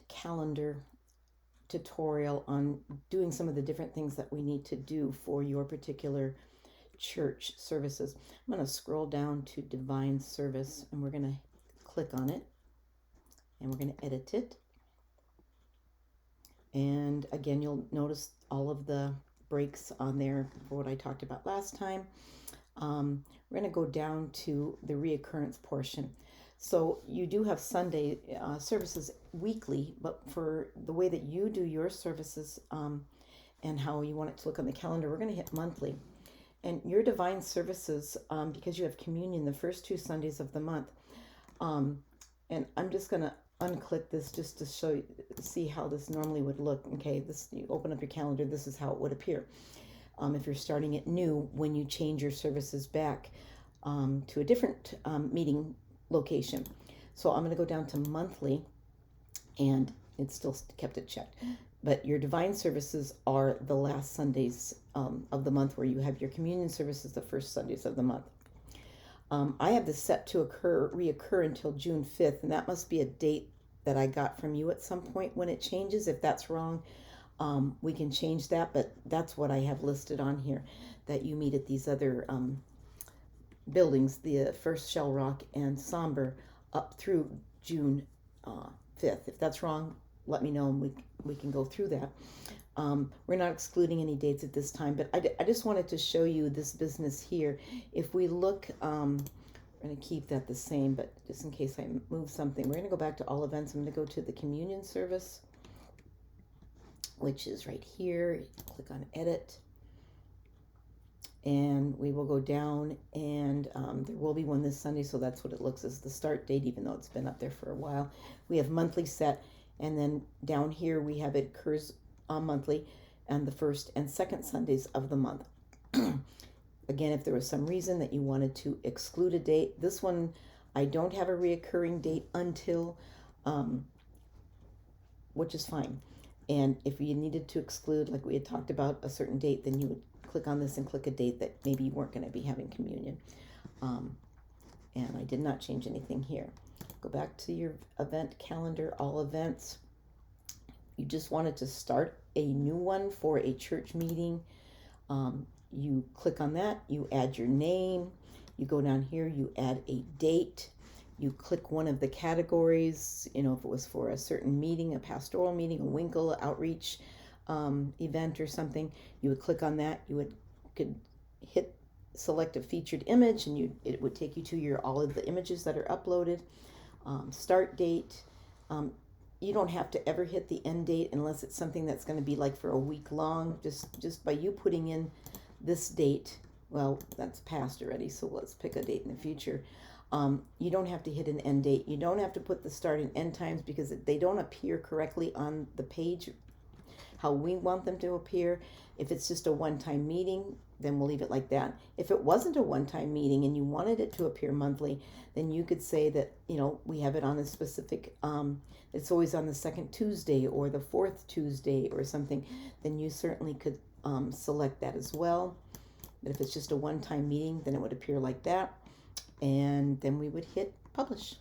calendar tutorial on doing some of the different things that we need to do for your particular church services. I'm going to scroll down to Divine Service and we're going to click on it and we're going to edit it. And again, you'll notice all of the breaks on there for what I talked about last time. We're going to go down to the reoccurrence portion. So you do have Sunday services weekly, but for the way that you do your services and how you want it to look on the calendar, we're going to hit monthly. And your divine services, because you have communion the first 2 Sundays of the month, and I'm just going to unclick this just to show you, see how this normally would look. Okay, this, you open up your calendar, this is how it would appear. If you're starting it new, when you change your services back to a different meeting location. So I'm going to go down to monthly, and it's still kept it checked. But your divine services are the last Sundays of the month, where you have your communion services the first Sundays of the month. I have this set to reoccur until June 5th, and that must be a date that I got from you at some point when it changes. If that's wrong, we can change that, but that's what I have listed on here, that you meet at these other buildings, the First Shell Rock and Somber, up through June 5th. If that's wrong, let me know and we can go through that. We're not excluding any dates at this time, but I just wanted to show you this business here. If we look, we're going to keep that the same, but just in case I move something, we're going to go back to all events. I'm going to go to the communion service, which is right here. Click on edit. And we will go down, and there will be one this Sunday, so that's what it looks as the start date, even though it's been up there for a while. We have monthly set, and then down here we have it occurs monthly and the first and second Sundays of the month. Again, if there was some reason that you wanted to exclude a date, this one I don't have a reoccurring date until, which is fine. And if you needed to exclude, like we had talked about, a certain date, then you would click on this and click a date that maybe you weren't going to be having communion. And I did not change anything here. Go back to your event calendar, all events. You just wanted to start a new one for a church meeting. You click on that, you add your name, you go down here, you add a date, you click one of the categories, if it was for a certain meeting, a pastoral meeting, a Winkle outreach event or something, you would click on that. You could hit select a featured image, and it would take you to all of the images that are uploaded. Start date. You don't have to ever hit the end date unless it's something that's going to be like for a week long. Just by you putting in this date, well, that's past already, so let's pick a date in the future. You don't have to hit an end date. You don't have to put the start and end times, because they don't appear correctly on the page how we want them to appear. If it's just a one-time meeting, then we'll leave it like that. If it wasn't a one-time meeting and you wanted it to appear monthly, then you could say that, we have it on a specific, it's always on the second Tuesday or the fourth Tuesday or something, then you certainly could select that as well. But if it's just a one-time meeting, then it would appear like that. And then we would hit publish.